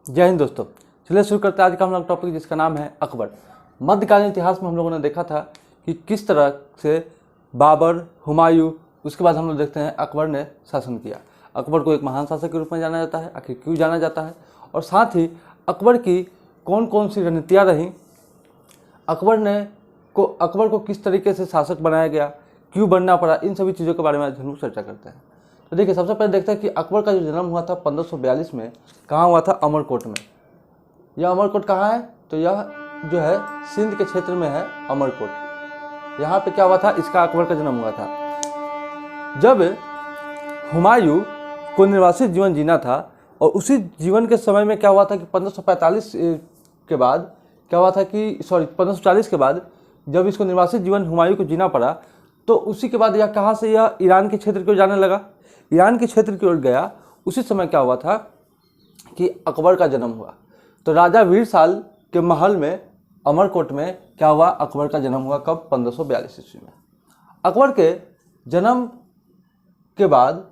जय हिंद दोस्तों। चलिए शुरू करते हैं आज का हम लोग टॉपिक, जिसका नाम है अकबर। मध्यकालीन इतिहास में हम लोगों ने देखा था कि किस तरह से बाबर, हुमायूं, उसके बाद हम लोग देखते हैं अकबर ने शासन किया। अकबर को एक महान शासक के रूप में जाना जाता है। आखिर क्यों जाना जाता है, और साथ ही अकबर की कौन कौन सी रणनीतियाँ रहीं, अकबर को किस तरीके से शासक बनाया गया, क्यों बनना पड़ा, इन सभी चीज़ों के बारे में आज हम लोग चर्चा करते हैं। तो देखिए, सबसे पहले देखते हैं कि अकबर का जो जन्म हुआ था 1542 में, कहाँ हुआ था? अमरकोट में। यह अमरकोट कहाँ है? तो यह जो है सिंध के क्षेत्र में है अमरकोट। यहाँ पे क्या हुआ था? इसका अकबर का जन्म हुआ था। जब हुमायूं को निर्वासित जीवन जीना था, और उसी जीवन के समय में क्या हुआ था कि 1545 के बाद क्या हुआ था कि 1540 के बाद जब इसको निर्वासित जीवन हुमायूं को जीना पड़ा, तो उसी के बाद यह कहाँ से यह ईरान के क्षेत्र की ओर जाने लगा। ईरान के क्षेत्र की ओर गया। उसी समय क्या हुआ था कि अकबर का जन्म हुआ। तो राजा वीरसाल के महल में अमरकोट में क्या हुआ? अकबर का जन्म हुआ। कब? 1542 ईस्वी में। अकबर के जन्म के बाद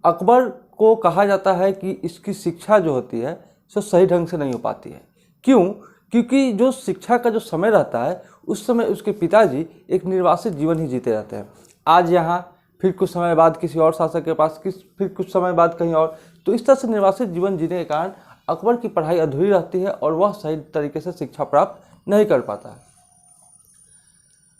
अकबर को कहा जाता है कि इसकी शिक्षा जो होती है सो सही ढंग से नहीं हो पाती है। क्यों? क्योंकि जो शिक्षा का जो समय रहता है, उस समय उसके पिताजी एक निर्वासित जीवन ही जीते रहते हैं। आज यहाँ, फिर कुछ समय बाद किसी और शासक के पास, फिर कुछ समय बाद कहीं और। तो इस तरह से निर्वासित जीवन जीने के कारण अकबर की पढ़ाई अधूरी रहती है और वह सही तरीके से शिक्षा प्राप्त नहीं कर पाता है।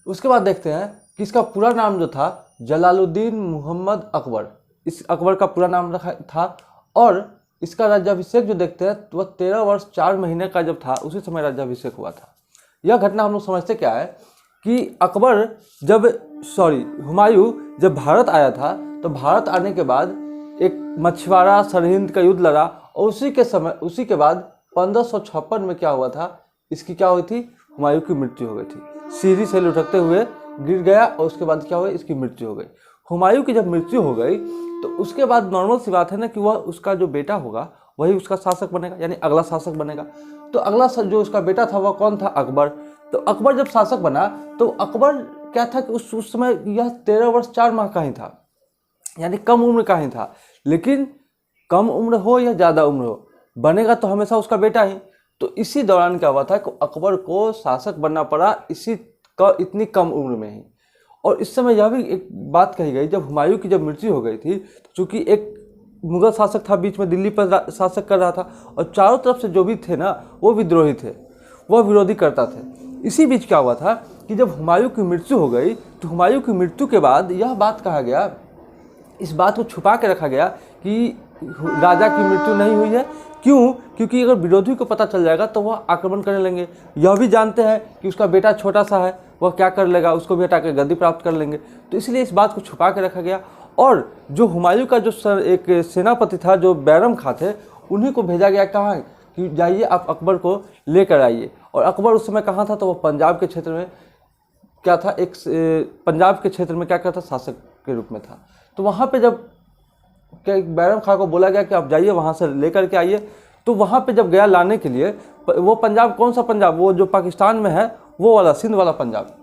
उसके बाद देखते हैं कि इसका पूरा नाम जो था जलालुद्दीन मुहम्मद अकबर, इस अकबर का पूरा नाम रखा था। और इसका राज्याभिषेक जो देखते हैं तो वह 13 वर्ष 4 महीने का जब था, उसी समय राज्याभिषेक हुआ था। यह घटना हम लोग समझते क्या है कि हुमायूं जब भारत आया था, तो भारत आने के बाद एक मछवाड़ा सरहिंद का युद्ध लड़ा, और उसी के बाद 1556 में क्या हुआ था? इसकी क्या हुई थी? हुमायूं की मृत्यु हो गई थी। सीढ़ी से लुढ़कते हुए गिर गया, और उसके बाद क्या हुआ? इसकी मृत्यु हो गई। हुमायूं की जब मृत्यु हो गई, तो उसके बाद नॉर्मल सी बात है ना कि वह उसका जो बेटा होगा वही उसका शासक बनेगा, यानी अगला शासक बनेगा। तो अगला जो उसका बेटा था वह कौन था? अकबर। तो अकबर जब शासक बना, तो अकबर क्या था कि उस समय यह 13 वर्ष 4 माह का ही था, यानी कम उम्र का ही था। लेकिन कम उम्र हो या ज़्यादा उम्र हो, बनेगा तो हमेशा उसका बेटा ही। तो इसी दौरान क्या हुआ था कि अकबर को शासक बनना पड़ा इतनी कम उम्र में ही। और इस समय यह भी एक बात कही गई, जब हुमायूं की जब मृत्यु हो गई थी, चूँकि एक मुगल शासक था बीच में, दिल्ली पर शासक कर रहा था, और चारों तरफ से जो भी थे ना, वो विद्रोही थे, वह विरोधी करता थे। इसी बीच क्या हुआ था कि जब हुमायूं की मृत्यु हो गई, तो हुमायूं की मृत्यु के बाद यह बात कहा गया, इस बात को छुपा के रखा गया कि राजा की मृत्यु नहीं हुई है। क्यों? क्योंकि अगर विरोधी को पता चल जाएगा तो वह आक्रमण करने लेंगे। यह भी जानते हैं कि उसका बेटा छोटा सा है, वह क्या कर लेगा, उसको भी हटा कर गद्दी प्राप्त कर लेंगे। तो इसलिए इस बात को छुपा के रखा गया। और जो हुमायूं का जो एक सेनापति था, जो बैरम खां थे, उन्हीं को भेजा गया कहाँ कि जाइए आप अकबर को लेकर आइए। और अकबर उस समय कहाँ था? तो वह पंजाब के क्षेत्र में क्या था, पंजाब के क्षेत्र में क्या करता? शासक के रूप में था। तो वहाँ पे जब बैरम खां को बोला गया कि आप जाइए वहाँ से लेकर के आइए, तो वहाँ पे जब गया लाने के लिए, वो पंजाब कौन सा पंजाब? वो जो पाकिस्तान में है वो वाला, सिंध वाला पंजाब,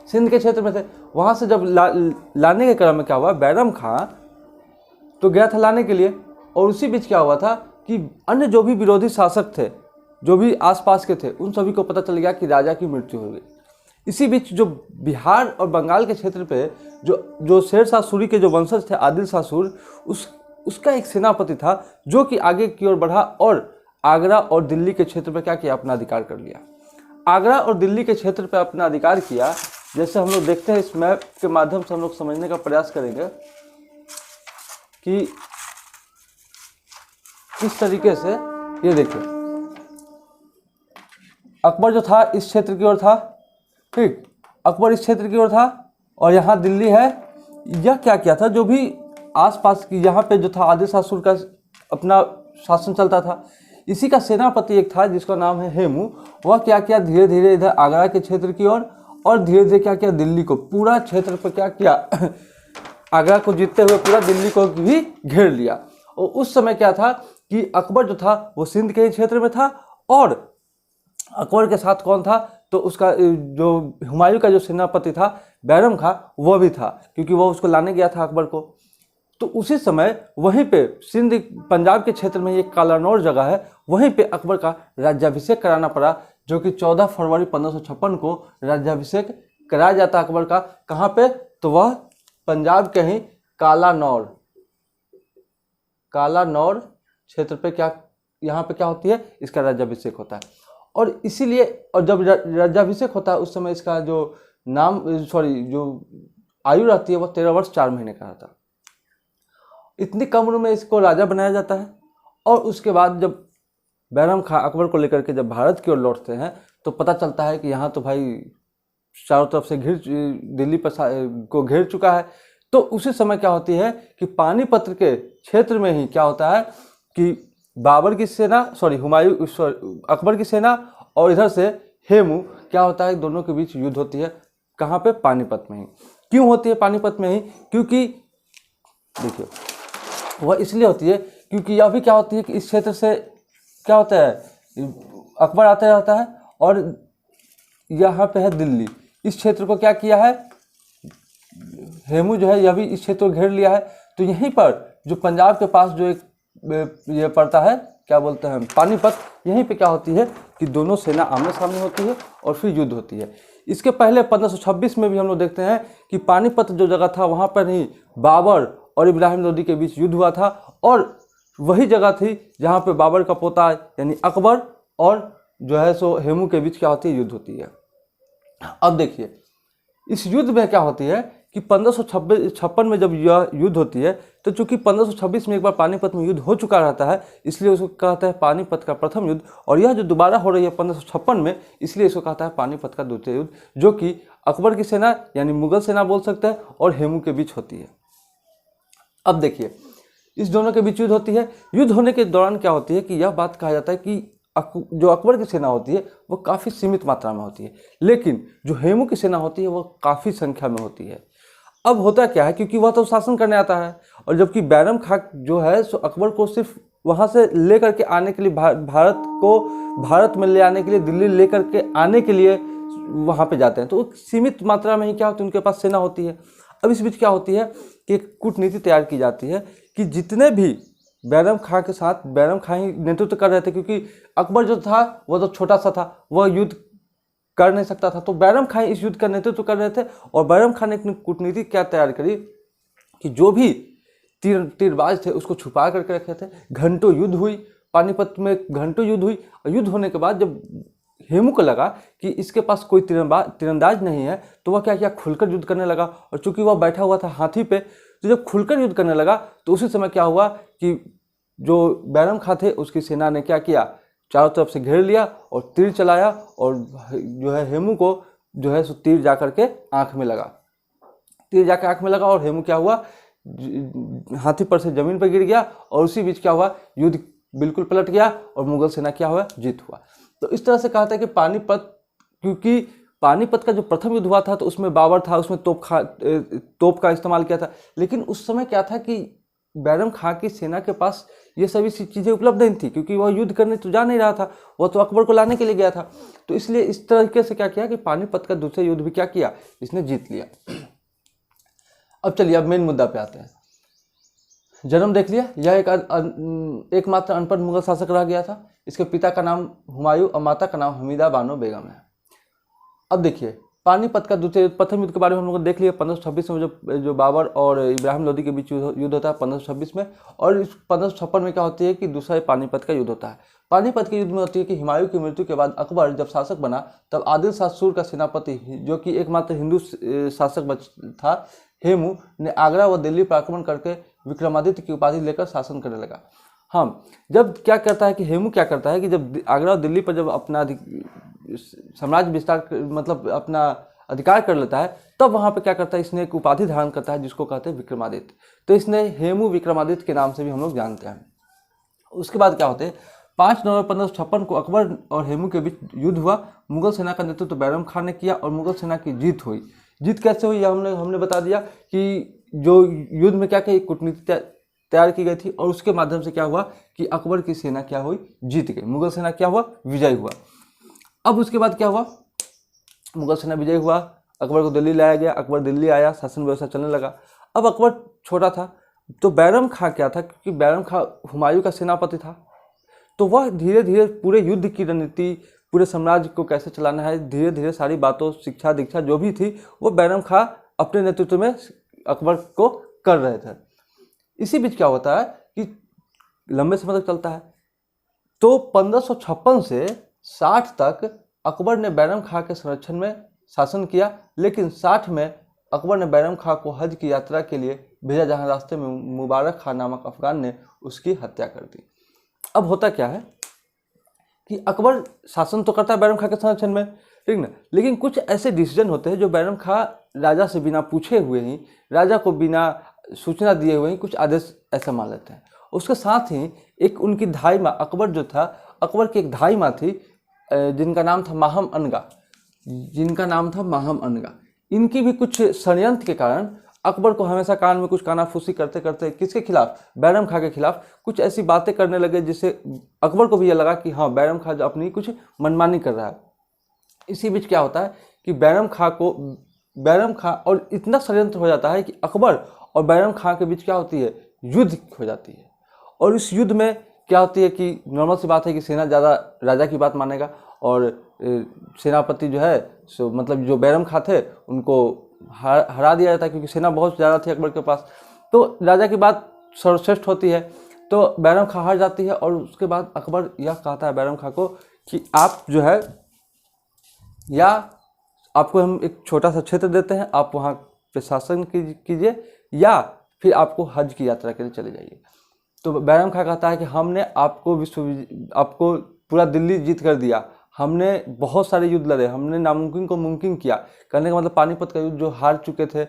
सिंध के क्षेत्र में थे। वहाँ से जब लाने के क्रम में क्या हुआ, बैरम खां तो गया था लाने के लिए, और उसी बीच क्या हुआ था कि अन्य जो भी विरोधी शासक थे, जो भी आसपास के थे, उन सभी को पता चल गया कि राजा की मृत्यु हो गई। इसी बीच जो बिहार और बंगाल के क्षेत्र पे जो शेर शाह सूरी के जो वंशज थे, आदिल शाह सूर, उसका एक सेनापति था, जो कि आगे की ओर बढ़ा और आगरा और दिल्ली के क्षेत्र पर क्या किया? अपना अधिकार कर लिया। आगरा और दिल्ली के क्षेत्र पर अपना अधिकार किया। जैसे हम लोग देखते हैं, इस मैप के माध्यम से हम लोग समझने का प्रयास करेंगे कि किस तरीके से, ये देखिए, अकबर जो था इस क्षेत्र की ओर था, ठीक, अकबर इस क्षेत्र की ओर था, और यहाँ दिल्ली है। यह क्या किया था, जो भी आसपास की यहाँ पे जो था आदिल शाह सूर का अपना शासन चलता था, इसी का सेनापति एक था जिसका नाम है हेमू। वह क्या किया, धीरे धीरे इधर आगरा के क्षेत्र की ओर, और धीरे धीरे क्या किया, दिल्ली को, पूरा क्षेत्र पर क्या किया आगरा को जीतते हुए पूरा दिल्ली को भी घेर लिया। और उस समय क्या था कि अकबर जो था वो सिंध के ही क्षेत्र में था, और अकबर के साथ कौन था? तो उसका जो हुमायूं का जो सेनापति था बैरम खां, वह भी था, क्योंकि वह उसको लाने गया था अकबर को। तो उसी समय वहीं पे सिंध पंजाब के क्षेत्र में एक कालानौर जगह है, वहीं पे अकबर का राज्याभिषेक कराना पड़ा, जो कि 14 फरवरी 1556 को राज्याभिषेक कराया जाता अकबर का। कहाँ पे? तो वह पंजाब के ही कालानौर क्षेत्र पे क्या, यहाँ पे क्या होती है, इसका राज्याभिषेक होता है। और इसीलिए, और जब राज्याभिषेक होता है उस समय इसका जो जो आयु रहती है वो 13 वर्ष 4 महीने का रहता है। इतनी कम उम्र में इसको राजा बनाया जाता है। और उसके बाद जब बैरम खां अकबर को लेकर के जब भारत की ओर लौटते हैं तो पता चलता है कि यहाँ तो भाई चारों तरफ से दिल्ली पर को घेर चुका है। तो उसी समय क्या होती है कि पानीपत के क्षेत्र में ही क्या होता है कि बाबर की सेना, अकबर की सेना और इधर से हेमू क्या होता है, दोनों के बीच युद्ध होती है। कहाँ पे? पानीपत में ही। क्यों होती है पानीपत में ही? क्योंकि देखिए वह इसलिए होती है क्योंकि यह भी क्या होती है कि इस क्षेत्र से क्या होता है, अकबर आता रहता है और यहाँ पे है दिल्ली। इस क्षेत्र को क्या किया है, हेमू जो है यह भी इस क्षेत्र को घेर लिया है। तो यहीं पर जो पंजाब के पास जो एक ये पड़ता है, क्या बोलते हैं, पानीपत, यहीं पे क्या होती है कि दोनों सेना आमने सामने होती है और फिर युद्ध होती है। इसके पहले 1526 में भी हम लोग देखते हैं कि पानीपत जो जगह था वहाँ पर ही बाबर और इब्राहिम लोदी के बीच युद्ध हुआ था, और वही जगह थी जहाँ पे बाबर का पोता यानी अकबर और जो है सो हेमू के बीच क्या होती है, युद्ध होती है। अब देखिए इस युद्ध में क्या होती है कि 1556 में जब यह युद्ध होती है तो चूंकि 1526 में एक बार पानीपत में युद्ध हो चुका रहता है, इसलिए उसको कहता है पानीपत का प्रथम युद्ध। और यह जो दोबारा हो रही है 1556 में, इसलिए इसको कहता है पानीपत का द्वितीय युद्ध, जो कि अकबर की सेना यानी मुगल सेना बोल सकते हैं और हेमू के बीच होती है। अब देखिए इस दोनों के बीच युद्ध होती है। युद्ध होने के दौरान क्या होती है कि यह बात कहा जाता है कि जो अकबर की सेना होती है वो काफ़ी सीमित मात्रा में होती है, लेकिन जो हेमू की सेना होती है वो काफ़ी संख्या में होती है। अब होता क्या है, क्योंकि वह तो शासन करने आता है, और जबकि बैरम खां जो है सो अकबर को सिर्फ वहाँ से ले करके आने के लिए भारत में ले आने के लिए, दिल्ली ले करके आने के लिए वहाँ पे जाते हैं, तो सीमित मात्रा में ही क्या होती है, उनके पास सेना होती है। अब इस बीच क्या होती है कि एक कूटनीति तैयार की जाती है कि जितने भी बैरम खां के साथ, बैरम खां ही नेतृत्व कर रहे थे, क्योंकि अकबर जो था वह तो छोटा सा था, वह युद्ध कर नहीं सकता था, तो बैरम खां इस युद्ध का नेतृत्व कर रहे थे। और बैरम खां ने एक कूटनीति क्या तैयार करी कि जो भी तीरबाज थे उसको छुपा करके रखे थे। घंटों युद्ध हुई, पानीपत में घंटों युद्ध हुई, और युद्ध होने के बाद जब हेमू को लगा कि इसके पास कोई तीरंदाज नहीं है, तो वह क्या किया, खुलकर युद्ध करने लगा। और चूंकि वह बैठा हुआ था हाथी पे, तो जब खुलकर युद्ध करने लगा तो उसी समय क्या हुआ कि जो बैरम खां थे उसकी सेना ने क्या किया, चारों तरफ से घेर लिया और तीर चलाया, और जो है हेमू को जो है सो तीर जा करके आँख में लगा, तीर जाकर आँख में लगा, और हेमू क्या हुआ, हाथी पर से जमीन पर गिर गया। और उसी बीच क्या हुआ, युद्ध बिल्कुल पलट गया और मुगल सेना क्या हुआ, जीत हुआ। तो इस तरह से कहा था कि पानीपत, क्योंकि पानीपत का जो प्रथम युद्ध हुआ था तो उसमें बाबर था, उसमें तोप का इस्तेमाल किया था, लेकिन उस समय क्या था कि बैरम खां की सेना के पास ये सभी चीज़ें उपलब्ध नहीं थी, क्योंकि वह युद्ध करने तो जा नहीं रहा था, वह तो अकबर को लाने के लिए गया था। तो इसलिए इस तरीके से क्या किया कि पानीपत का दूसरा युद्ध भी क्या किया, इसने जीत लिया। अब चलिए अब मेन मुद्दा पे आते हैं। जन्म देख लिया, यह एकमात्र अनपढ़ मुगल शासक रह गया था। इसके पिता का नाम हुमायूं और माता का नाम हमीदा बानो बेगम है। अब देखिए पानीपत का प्रथम युद्ध के बारे में हम लोग देख लिया। 1526 में जो बाबर और इब्राहिम लोदी के बीच युद्ध होता है 1526 में, और इस 1556 में क्या होती है कि दूसरा पानीपत का युद्ध होता है। पानीपत के युद्ध में होती है कि हुमायूं की मृत्यु के बाद अकबर जब शासक बना, तब आदिल शाह सूर का सेनापति, जो कि एकमात्र हिंदू शासक था, हेमू ने आगरा व दिल्ली पर आक्रमण करके विक्रमादित्य की उपाधि लेकर शासन करने लगा। हाँ, जब क्या करता है कि हेमू क्या करता है कि जब आगरा और दिल्ली पर जब अपना साम्राज्य विस्तार, मतलब अपना अधिकार कर लेता है, तब वहाँ पे क्या करता है, इसने एक उपाधि धारण करता है जिसको कहते हैं विक्रमादित्य। तो इसने हेमू विक्रमादित्य के नाम से भी हम लोग जानते हैं। उसके बाद क्या होते हैं, 5 नवंबर 1556 को अकबर और हेमू के बीच युद्ध हुआ। मुगल सेना का नेतृत्व बैरम खान ने किया और मुगल सेना की जीत हुई। जीत कैसे हुई हमने बता दिया कि जो युद्ध में क्या क्या कूटनीति तैयार की गई थी, और उसके माध्यम से क्या हुआ कि अकबर की सेना क्या हुई, जीत गई। मुगल सेना क्या हुआ, विजय हुआ। अब उसके बाद क्या हुआ, मुगल सेना विजय हुआ, अकबर को दिल्ली लाया गया, अकबर दिल्ली आया, शासन व्यवस्था चलने लगा। अब अकबर छोटा था तो बैरम खां क्या था, क्योंकि बैरम खां हुमायूं का सेनापति था, तो वह धीरे धीरे पूरे युद्ध की रणनीति, पूरे साम्राज्य को कैसे चलाना है, धीरे धीरे सारी बातों, शिक्षा दीक्षा जो भी थी वो बैरम खां अपने नेतृत्व में अकबर को कर रहे थे। इसी बीच क्या होता है कि लंबे समय तक चलता है, तो 1556 से 60 तक अकबर ने बैरम खां के संरक्षण में शासन किया, लेकिन 60 में अकबर ने बैरम खां को हज की यात्रा के लिए भेजा, जहां रास्ते में मुबारक खां नामक अफगान ने उसकी हत्या कर दी। अब होता क्या है कि अकबर शासन तो करता है बैरम खां के संरक्षण में, ठीक ना, लेकिन कुछ ऐसे डिसीजन होते हैं जो बैरम खां राजा से बिना पूछे हुए ही, राजा को बिना सूचना दिए हुए ही कुछ आदेश ऐसा मान लेते हैं। उसके साथ ही एक उनकी धाई माँ, अकबर जो था, अकबर की एक धाई माँ थी जिनका नाम था माहम अनगा। इनकी भी कुछ षड्यंत्र के कारण अकबर को हमेशा कान में कुछ कानाफूसी करते करते किसके खिलाफ, बैरम खां के खिलाफ कुछ ऐसी बातें करने लगे, जिससे अकबर को भी यह लगा कि हाँ, बैरम खां जो अपनी कुछ मनमानी कर रहा है। इसी बीच क्या होता है कि बैरम खां और इतना षड्यंत्र हो जाता है कि अकबर और बैरम खां के बीच क्या होती है, युद्ध हो जाती है। और इस युद्ध में क्या होती है कि नॉर्मल सी बात है कि सेना ज़्यादा राजा की बात मानेगा, और सेनापति जो है सो मतलब जो बैरम खां थे उनको हरा दिया जाता है, क्योंकि सेना बहुत ज़्यादा थी अकबर के पास, तो राजा की बात सर्वश्रेष्ठ होती है। तो बैरम खां हार जाती है, और उसके बाद अकबर यह कहता है बैरम खां को कि आप जो है, या आपको हम एक छोटा सा क्षेत्र देते हैं, आप वहाँ पे शासन कीजिए, या फिर आपको हज की यात्रा के लिए चले जाइए। तो बैरम खां कहता है कि हमने आपको पूरा दिल्ली जीत कर दिया, हमने बहुत सारे युद्ध लड़े, हमने नामुमकिन को मुमकिन किया, कहने का मतलब पानीपत का युद्ध जो हार चुके थे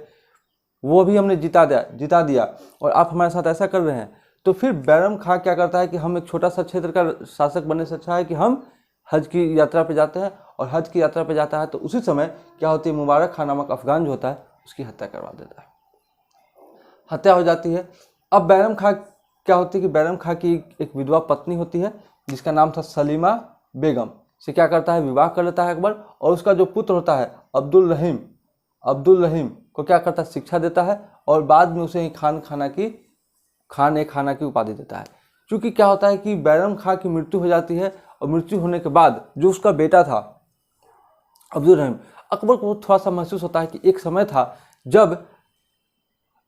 वो भी हमने जिता दिया, और आप हमारे साथ ऐसा कर रहे हैं। तो फिर बैरम खां क्या करता है कि हम एक छोटा सा क्षेत्र का शासक बनने से अच्छा है कि हम हज की यात्रा पे जाते हैं, और हज की यात्रा पे जाता है तो उसी समय क्या होती है, मुबारक खां नामक अफगान जो होता है उसकी हत्या करवा देता है, हत्या हो जाती है। अब बैरम खां क्या होती है कि बैरम खां की एक विधवा पत्नी होती है जिसका नाम था सलीमा बेगम, से क्या करता है, विवाह कर लेता है अकबर, और उसका जो पुत्र होता है अब्दुल रहीम को क्या करता है, शिक्षा देता है, और बाद में उसे ही खाना की उपाधि देता है। क्योंकि क्या होता है कि बैरम खां की मृत्यु हो जाती है, और मृत्यु होने के बाद जो उसका बेटा था अब्दुल रहीम, अकबर को थोड़ा सा महसूस होता है कि एक समय था जब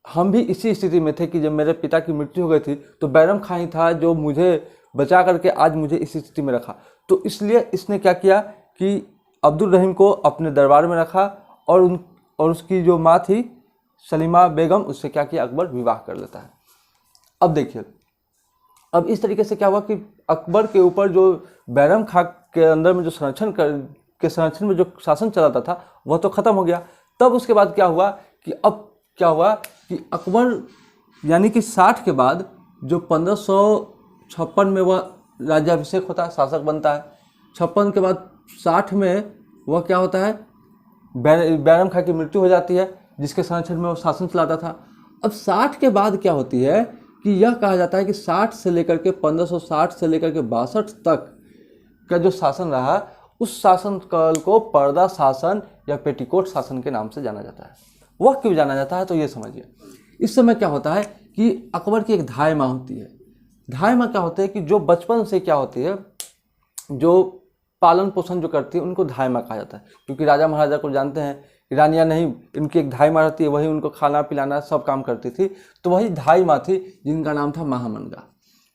हम भी इसी स्थिति में थे, कि जब मेरे पिता की मृत्यु हो गई थी तो बैरम खां ही था जो मुझे बचा करके आज मुझे इस स्थिति में रखा। तो इसलिए इसने क्या किया कि अब्दुल रहीम को अपने दरबार में रखा, और उसकी जो माँ थी सलीमा बेगम, उससे क्या किया, अकबर विवाह कर लेता है। अब देखिए, अब इस तरीके से क्या हुआ कि अकबर के ऊपर जो बैरम खां के अंदर में जो संरक्षण में जो शासन चलाता था वह तो खत्म हो गया। तब उसके बाद क्या हुआ कि अकबर यानी कि 60 के बाद जो 1556 में वह राज्याभिषेक होता है, शासक बनता है। 56 के बाद 60 में वह क्या होता है, बैरम खां की मृत्यु हो जाती है, जिसके संरक्षण में वो शासन चलाता था। अब 60 के बाद क्या होती है कि यह कहा जाता है कि 60 से लेकर के 1560 से लेकर के 62 तक का जो शासन रहा, उस शासनकाल को पर्दा शासन या पेटीकोट शासन के नाम से जाना जाता है। वह क्यों जाना जाता है, तो ये समझिए। इस समय क्या होता है कि अकबर की एक धाई माँ होती है। धाई माँ क्या होते हैं कि जो बचपन से क्या होती है, जो पालन पोषण जो करती है, उनको धाई माँ कहा जाता है। क्योंकि राजा महाराजा को जानते हैं, रानियाँ नहीं, इनकी एक धाई माँ रहती है, वही उनको खाना पिलाना सब काम करती थी। तो वही धाई माँ थी जिनका नाम था महामनगा।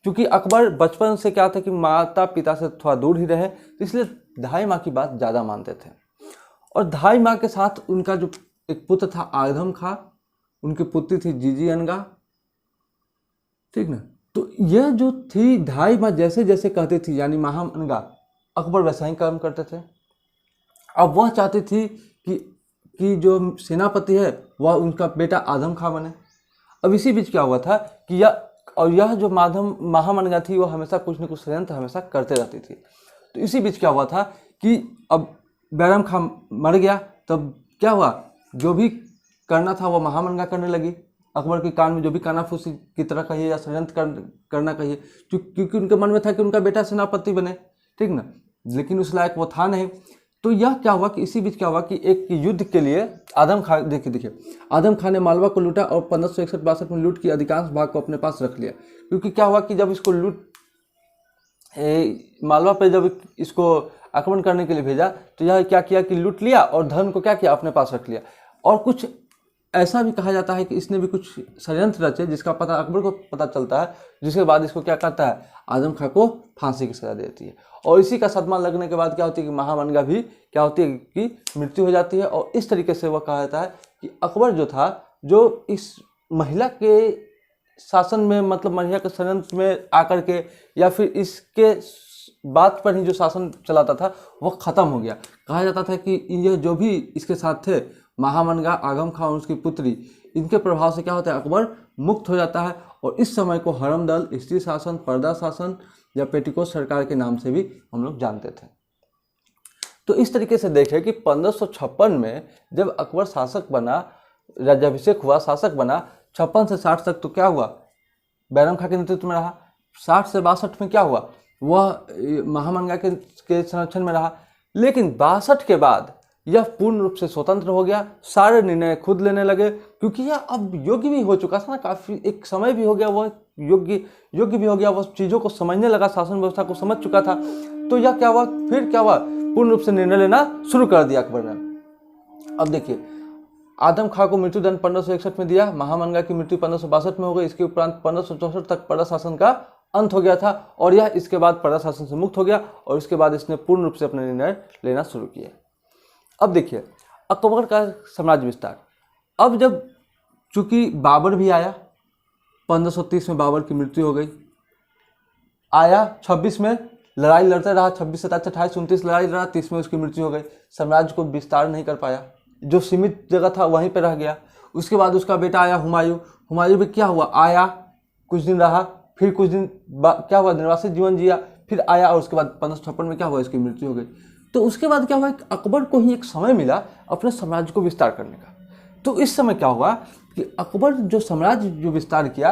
क्योंकि अकबर बचपन से क्या था कि माता पिता से थोड़ा दूर ही रहे, तो इसलिए धाई माँ की बात ज़्यादा मानते थे। और धाई माँ के साथ उनका जो एक पुत्र था आदम खां, उनकी पुत्री थी जीजी अनगा, ठीक ना। तो यह जो थी धाई माँ जैसे जैसे कहती थी, यानी महाम अनगा, अकबर वैसा ही काम करते थे। अब वह चाहती थी कि जो सेनापति है वह उनका बेटा आदम खां बने। अब इसी बीच क्या हुआ था कि यह जो महामनगा थी वो हमेशा कुछ न कुछ षड्यंत्र हमेशा करते रहती थी। तो इसी बीच क्या हुआ था कि अब बैरम खां मर गया, तब क्या हुआ, जो भी करना था वो महामनगा करने लगी। अकबर के कान में जो भी कानाफूसी की तरह कहिए या षड्यंत्र करना कहिए, क्योंकि उनके मन में था कि उनका बेटा सेनापति बने, ठीक ना, लेकिन उस लायक वो था नहीं। तो यह क्या हुआ कि इसी बीच क्या हुआ कि एक युद्ध के लिए आदम खान, देखिए आदम खान ने मालवा को लूटा और 1561-62 में लूट की अधिकांश भाग को अपने पास रख लिया। क्योंकि क्या हुआ कि जब इसको मालवा पे जब इसको आक्रमण करने के लिए भेजा तो यह क्या किया कि लूट लिया और धन को क्या किया, अपने पास रख लिया। और कुछ ऐसा भी कहा जाता है कि इसने भी कुछ षड्यंत्र रचे जिसका पता अकबर को पता चलता है, जिसके बाद इसको क्या करता है, आजम खां को फांसी की सजा देती है। और इसी का सदमा लगने के बाद क्या होती है कि महामनगा भी क्या होती है कि मृत्यु हो जाती है। और इस तरीके से वह कहा जाता है कि अकबर जो था, जो इस महिला के शासन में, मतलब महिला के षड्यंत्र में आकर के या फिर इसके बात पर ही जो शासन चलाता था वह खत्म हो गया। कहा जाता था कि यह जो भी इसके साथ थे, महामनगा, आगम खां और उसकी पुत्री, इनके प्रभाव से क्या होता है, अकबर मुक्त हो जाता है। और इस समय को हरमदल, स्त्री शासन, पर्दा शासन या पेटिकोट सरकार के नाम से भी हम लोग जानते थे। तो इस तरीके से देखें कि 1556 में जब अकबर शासक बना, राज्याभिषेक हुआ, शासक बना, 56 से 60 तक तो क्या हुआ, बैरम खां के नेतृत्व में रहा। 60 से 62 में क्या हुआ, वह महामनगा के संरक्षण में रहा। लेकिन 62 के बाद यह पूर्ण रूप से स्वतंत्र हो गया, सारे निर्णय खुद लेने लगे, क्योंकि यह अब योग्य भी हो चुका था ना, काफ़ी एक समय भी हो गया, वह योग्य भी हो गया, वह चीज़ों को समझने लगा, शासन व्यवस्था को समझ चुका था। तो यह क्या हुआ, फिर क्या हुआ, पूर्ण रूप से निर्णय लेना शुरू कर दिया अकबर ने। अब देखिए, आदम खां को मृत्युदंड 1561 में दिया, महामनगा की मृत्यु 1562 में हो गई। इसके उपरांत 1564 तक पर्दा शासन का अंत हो गया था और यह इसके बाद पर्दा शासन से मुक्त हो गया और इसके बाद इसने पूर्ण रूप से अपने निर्णय लेना शुरू किया। अब देखिए अकबर का साम्राज्य विस्तार। अब जब चूंकि बाबर भी आया, 1530 में बाबर की मृत्यु हो गई, आया 26 में लड़ाई लड़ते रहा, 26, 27, 28, 29 लड़ाई लड़ा, 30 में उसकी मृत्यु हो गई। साम्राज्य को विस्तार नहीं कर पाया, जो सीमित जगह था वहीं पर रह गया। उसके बाद उसका बेटा आया हुमायूं। हुमायूं भी क्या हुआ, आया, कुछ दिन रहा, फिर कुछ दिन क्या हुआ, निर्वासित जीवन जिया, फिर आया और उसके बाद 1556 में क्या हुआ, इसकी मृत्यु हो गई। तो उसके बाद क्या हुआ, अकबर को ही एक समय मिला अपने साम्राज्य को विस्तार करने का। तो इस समय क्या हुआ कि अकबर जो साम्राज्य जो विस्तार किया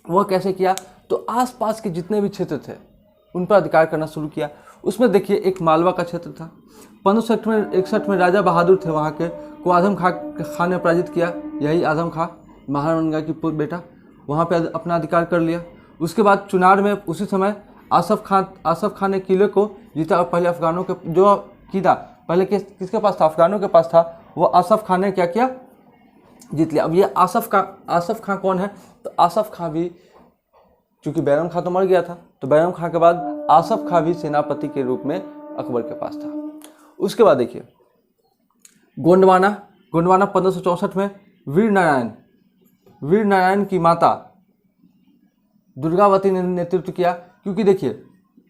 वह कैसे किया, तो आसपास के जितने भी क्षेत्र थे उन पर अधिकार करना शुरू किया। उसमें देखिए एक मालवा का क्षेत्र था, 1561 में राजा बहादुर थे वहाँ के, को आजम खां ने पराजित किया। यही आजम खां महामनगा की बेटा, वहाँ पे अपना अधिकार कर लिया। उसके बाद चुनार में उसी समय आसफ खान ने किले को जीता और पहले अफगानों के जो किला पहले किसके पास था, अफगानों के पास था, वो आसफ खान ने क्या किया, जीत लिया। अब ये आसफ खां कौन है, तो आसफ खां भी, चूंकि बैरम खां तो मर गया था, तो बैरम खां के बाद आसफ खां भी सेनापति के रूप में अकबर के पास था। उसके बाद देखिए गोंडवाना 1564 में वीर नारायण की माता दुर्गावती ने नेतृत्व किया। क्योंकि देखिए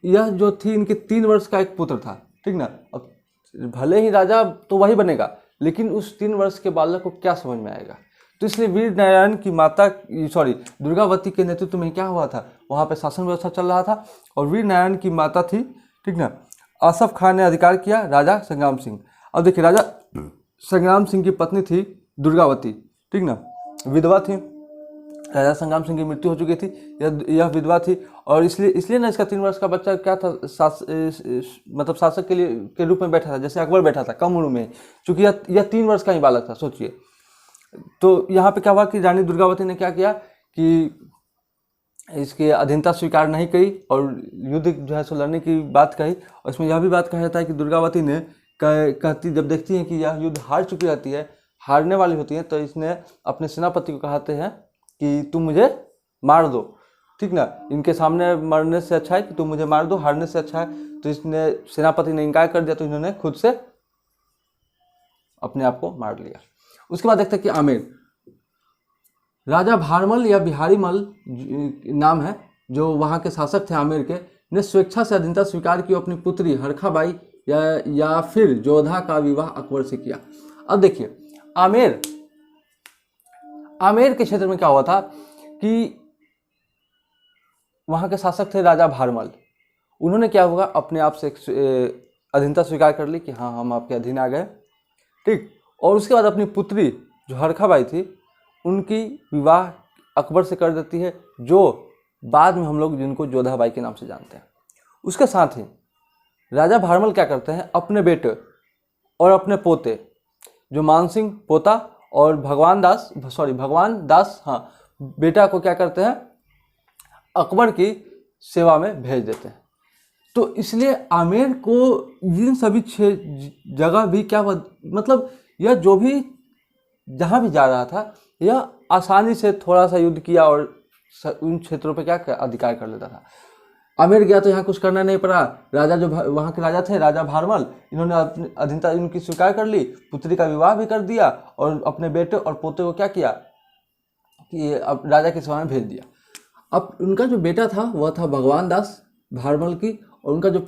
यह जो थी, इनके 3 वर्ष का एक पुत्र था, ठीक ना। अब भले ही राजा तो वही बनेगा, लेकिन उस 3 वर्ष के बालक को क्या समझ में आएगा, तो इसलिए वीर नारायण की माता दुर्गावती के नेतृत्व में क्या हुआ था, वहाँ पे शासन व्यवस्था चल रहा था और वीर नारायण की माता थी, ठीक ना, आसफ खान ने अधिकार किया, राजा संग्राम सिंह। अब देखिए राजा संग्राम सिंह की पत्नी थी दुर्गावती, ठीक ना, विधवा थी, राजा संग्राम सिंह की मृत्यु हो चुकी थी, यह विधवा थी और इसलिए ना इसका 3 वर्ष का बच्चा क्या था, मतलब शासक के रूप में बैठा था, जैसे अकबर बैठा था कम उम्र में, चूंकि यह 3 वर्ष का ही बालक था, सोचिए। तो यहाँ पे क्या हुआ कि रानी दुर्गावती ने क्या किया कि इसकी अधीनता स्वीकार नहीं करी और युद्ध जो है सो लड़ने की बात कही। और इसमें यह भी बात कहा जाता है कि दुर्गावती ने कहती, जब देखती है कि यह युद्ध हार चुकी रहती है, हारने वाली होती है, तो इसने अपने सेनापति को कहते हैं कि तुम मुझे मार दो, ठीक ना, इनके सामने मरने से अच्छा है कि तुम मुझे मार दो, हारने से अच्छा है। तो इसने सेनापति ने इनकार कर दिया, तो इन्होंने खुद से अपने आप को मार लिया। उसके बाद देखते हैं कि आमेर, राजा भारमल या बिहारी मल नाम है, जो वहाँ के शासक थे आमेर के, ने स्वेच्छा से अधीनता स्वीकार की, अपनी पुत्री हरखाबाई या फिर जोधा का विवाह अकबर से किया। अब देखिए आमेर के क्षेत्र में क्या हुआ था कि वहाँ के शासक थे राजा भारमल, उन्होंने क्या हुआ, अपने आप से अधीनता स्वीकार कर ली कि हाँ हम आपके अधीन आ गए, ठीक। और उसके बाद अपनी पुत्री जो हरखाबाई थी, उनकी विवाह अकबर से कर देती है, जो बाद में हम लोग जिनको जोधाबाई के नाम से जानते हैं। उसके साथ ही राजा भारमल क्या करते हैं, अपने बेटे और अपने पोते जो मानसिंह पोता और भगवान दास हाँ बेटा को क्या करते हैं, अकबर की सेवा में भेज देते हैं। तो इसलिए आमेर को इन सभी जगह भी क्या मतलब यह जो भी जहाँ भी जा रहा था यह आसानी से थोड़ा सा युद्ध किया और उन क्षेत्रों पे क्या अधिकार कर लेता था। आमेर गया तो यहाँ कुछ करना नहीं पड़ा। राजा जो वहाँ के राजा थे, राजा भारमल, इन्होंने अपनी अधीनता इनकी स्वीकार कर ली, पुत्री का विवाह भी कर दिया और अपने बेटे और पोते को क्या किया कि अब राजा की सेवा में भेज दिया। अब उनका जो बेटा था वह था भगवान दास भारमल की, और उनका जो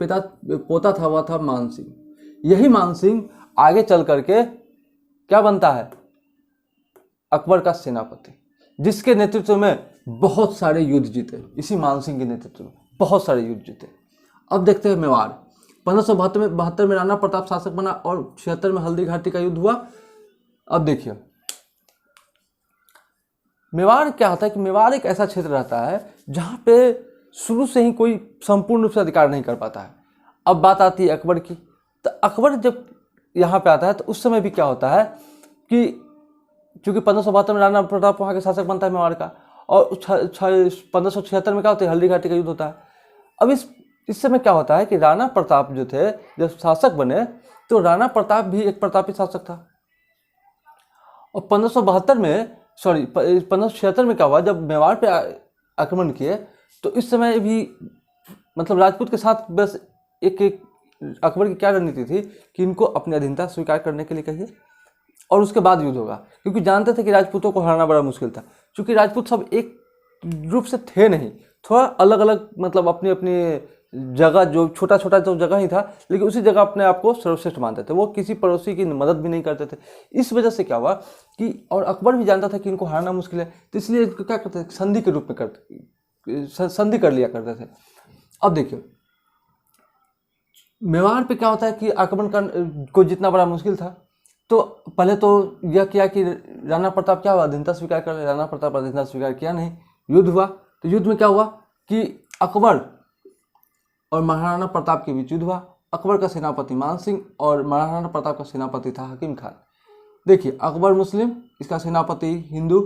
पोता था वह था मानसिंह। यही मानसिंह आगे चल करके क्या बनता है, अकबर का सेनापति, जिसके नेतृत्व में बहुत सारे युद्ध जीते। इसी मानसिंह के नेतृत्व में बहुत सारे युद्ध जीते। अब देखते हैं मेवाड़। 1572 में राणा प्रताप शासक बना और 76 में हल्दी घाटी का युद्ध हुआ। अब देखिए मेवाड़ क्या होता है कि मेवाड़ एक ऐसा क्षेत्र रहता है जहाँ पे शुरू से ही कोई संपूर्ण रूप से अधिकार नहीं कर पाता है। अब बात आती है अकबर की। तो अकबर जब यहाँ पे आता है तो उस समय भी क्या होता है कि चूँकि 1572 में राणा प्रताप वहाँ के शासक बनता है मेवाड़ का, और 1576 में क्या होता है, हल्दी घाटी का युद्ध होता है। अब इस समय क्या होता है कि राणा प्रताप जो थे जब शासक बने तो राणा प्रताप भी एक प्रतापी शासक था। और 1576 में क्या हुआ, जब मेवाड़ पे आक्रमण किए तो इस समय भी मतलब राजपूत के साथ बस एक अकबर की क्या रणनीति थी कि इनको अपनी अधीनता स्वीकार करने के लिए कहिए और उसके बाद युद्ध होगा, क्योंकि जानते थे कि राजपूतों को हराना बड़ा मुश्किल था। क्योंकि राजपूत सब एक रूप से थे नहीं, थोड़ा अलग अलग मतलब अपनी अपनी जगह, जो छोटा छोटा जो जगह ही था लेकिन उसी जगह अपने आप को सर्वश्रेष्ठ मानते थे। वो किसी पड़ोसी की मदद भी नहीं करते थे। इस वजह से क्या हुआ कि, और अकबर भी जानता था कि इनको हराना मुश्किल है, तो इसलिए इनको क्या करते थे, संधि के रूप में संधि कर लिया करते थे। अब देखिए मेवाड़ पे क्या होता है कि आक्रमण को जितना बड़ा मुश्किल था, तो पहले तो यह किया कि राणा प्रताप क्या हुआ, अधीनता स्वीकार कर ले। राणा प्रताप अधीनता स्वीकार किया नहीं, युद्ध हुआ। तो युद्ध में क्या हुआ कि अकबर और महाराणा प्रताप के बीच युद्ध हुआ। अकबर का सेनापति मानसिंह और महाराणा प्रताप का सेनापति था हकीम खान। देखिए अकबर मुस्लिम, इसका सेनापति हिंदू,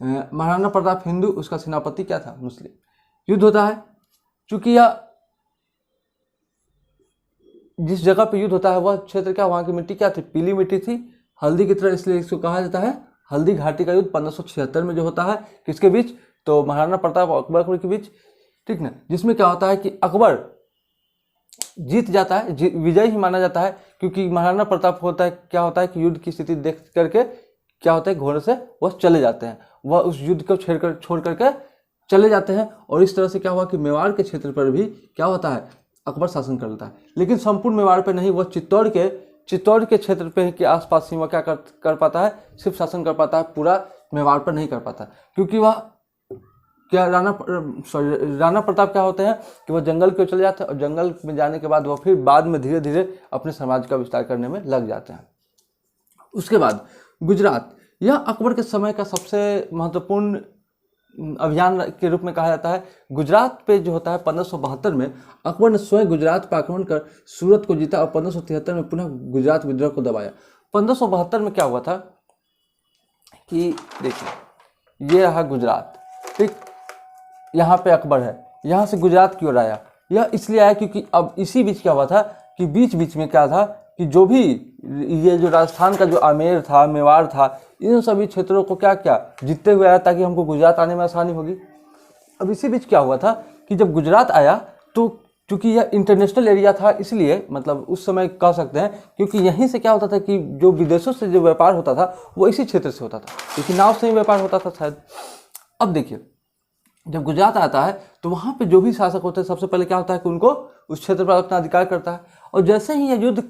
महाराणा प्रताप हिंदू, उसका सेनापति क्या था, मुस्लिम। युद्ध होता है। चूंकि यह जिस जगह पे युद्ध होता है वह क्षेत्र क्या, वहाँ की मिट्टी क्या थी, पीली मिट्टी थी, हल्दी की तरह, इसलिए इसको कहा जाता है हल्दी घाटी का युद्ध 1576 में जो होता है। किसके बीच, तो महाराणा प्रताप और अकबर के बीच, ठीक ना। जिसमें क्या होता है कि अकबर जीत जाता है, विजय ही माना जाता है, क्योंकि महाराणा प्रताप क्या होता है कि युद्ध की स्थिति देख करके क्या होता है, घोड़े से वह चले जाते हैं, वह उस युद्ध को छोड़ करके चले जाते हैं। और इस तरह से क्या हुआ कि मेवाड़ के क्षेत्र पर भी क्या होता है, अकबर शासन कर लेता है। लेकिन संपूर्ण मेवाड़ पे नहीं, वह चित्तौड़ के क्षेत्र पे के आसपास सीमा क्या कर पाता है, सिर्फ शासन कर पाता है, पूरा मेवाड़ पर नहीं कर पाता। क्योंकि वह क्या राणा प्रताप क्या होते हैं कि वह जंगल की ओर चले जाते हैं, और जंगल में जाने के बाद वह फिर बाद में धीरे धीरे अपने समाज का विस्तार करने में लग जाते हैं। उसके बाद गुजरात, यह अकबर के समय का सबसे महत्वपूर्ण अभियान के रूप में कहा जाता है। गुजरात पे जो होता है 1572 में अकबर ने स्वयं गुजरात पर आक्रमण कर सूरत को जीता और 1573 में पुनः गुजरात विद्रोह को दबाया। 1572 में क्या हुआ था कि देखिए ये रहा गुजरात, ठीक, यहाँ पे अकबर है, यहाँ से गुजरात की ओर आया। यह इसलिए आया क्योंकि अब इसी बीच क्या हुआ था कि बीच में क्या था कि जो भी ये जो राजस्थान का जो आमेर था, मेवाड़ था, इन सभी क्षेत्रों को क्या जीतते हुए आया ताकि हमको गुजरात आने में आसानी होगी। अब इसी बीच क्या हुआ था कि जब गुजरात आया तो क्योंकि यह इंटरनेशनल एरिया था, इसलिए मतलब उस समय कह सकते हैं, क्योंकि यहीं से क्या होता था कि जो विदेशों से जो व्यापार होता था वो इसी क्षेत्र से होता था, क्योंकि नाव से ही व्यापार होता था शायद। अब देखिए जब गुजरात आता है तो वहाँ पे जो भी शासक होते हैं सबसे पहले क्या होता है कि उनको उस क्षेत्र पर अपना अधिकार करता है। और जैसे ही यह युद्ध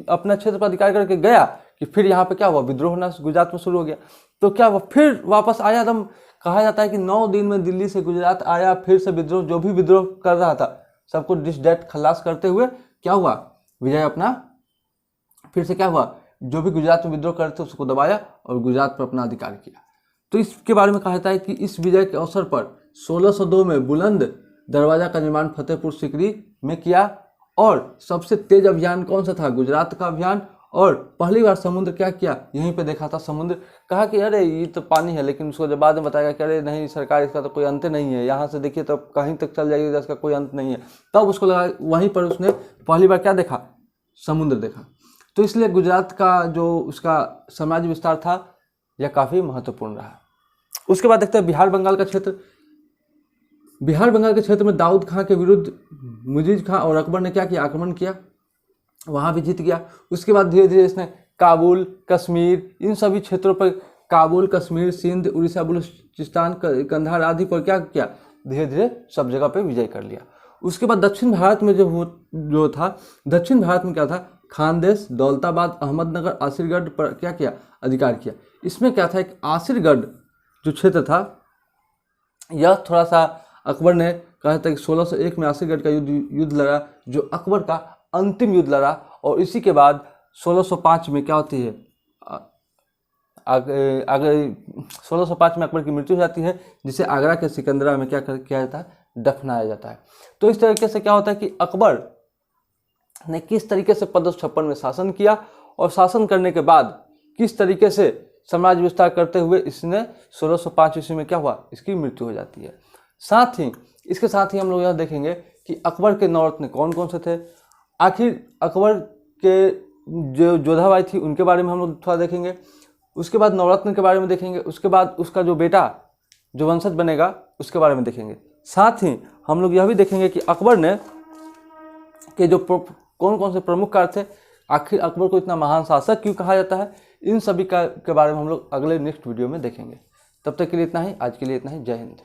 अपना क्षेत्र पर अधिकार करके गया कि फिर यहाँ पे क्या हुआ, विद्रोह होना गुजरात में शुरू हो गया। तो क्या हुआ, फिर वापस आया। एकदम कहा जाता है कि 9 दिन में दिल्ली से गुजरात आया, फिर से विद्रोह, जो भी विद्रोह कर रहा था सबको डिश डैट खलास करते हुए क्या हुआ, विजय अपना फिर से क्या हुआ, जो भी गुजरात में विद्रोह करते उसको दबाया और गुजरात पर अपना अधिकार किया। तो इसके बारे में कहा जाता है कि इस विजय के अवसर पर 1602 में बुलंद दरवाजा का निर्माण फतेहपुर सीकरी में किया। और सबसे तेज अभियान कौन सा था? गुजरात का अभियान। और पहली बार समुद्र क्या किया? यहीं पे देखा था समुद्र, कहा कि अरे ये तो पानी है, लेकिन उसको जब बाद में बताएगा कि अरे नहीं सरकार, इसका तो कोई अंत नहीं है, यहाँ से देखिए तो कहीं तक चल जाइए, इसका कोई अंत नहीं है। तब उसको लगा, वहीं पर उसने पहली बार क्या देखा? समुद्र देखा। तो इसलिए गुजरात का जो उसका साम्राज्य विस्तार था यह काफ़ी महत्वपूर्ण रहा। उसके बाद देखते हैं बिहार बंगाल का क्षेत्र। बिहार बंगाल के क्षेत्र में दाऊद खां के विरुद्ध मुजीज खां और अकबर ने क्या किया? आक्रमण किया, वहाँ भी जीत गया। उसके बाद धीरे धीरे इसने काबुल, कश्मीर, इन सभी क्षेत्रों पर, काबुल, कश्मीर, सिंध, उड़ीसा, बलूचिस्तान, कंधार आदि पर क्या किया? धीरे धीरे सब जगह पे विजय कर लिया। उसके बाद दक्षिण भारत में जो था, दक्षिण भारत में क्या था? खानदेश, दौलताबाद, अहमदनगर, आसिरगढ़ पर क्या किया? अधिकार किया। इसमें क्या था? एक आसिरगढ़ जो क्षेत्र था, यह थोड़ा सा अकबर ने कहा था कि 1601 में आसिरगढ़ का युद्ध लड़ा, जो अकबर का अंतिम युद्ध लड़ा। और इसी के बाद 1605 में क्या होती है? आगे 1605 में अकबर की मृत्यु हो जाती है, जिसे आगरा के सिकंदरा में क्या किया जाता है? दफनाया जाता है। तो इस तरीके से क्या होता है कि अकबर ने किस तरीके से 1556 में शासन किया, और शासन करने के बाद किस तरीके से साम्राज्य विस्तार करते हुए इसने 1605 ईस्वी में क्या हुआ? इसकी मृत्यु हो जाती है। इसके साथ ही हम लोग यह देखेंगे कि अकबर के नवरत्न कौन कौन से थे। आखिर अकबर के जो जोधाबाई थी उनके बारे में हम लोग थोड़ा देखेंगे। उसके बाद नवरत्न के बारे में देखेंगे। उसके बाद उसका जो बेटा जो वंशज बनेगा उसके बारे में देखेंगे। साथ ही हम लोग यह भी देखेंगे कि अकबर ने के जो कौन कौन से प्रमुख कार्य थे, आखिर अकबर को इतना महान शासक क्यों कहा जाता है, इन सभी के बारे में हम लोग अगले नेक्स्ट वीडियो में देखेंगे। तब तक के लिए इतना ही, आज के लिए इतना ही। जय हिंद।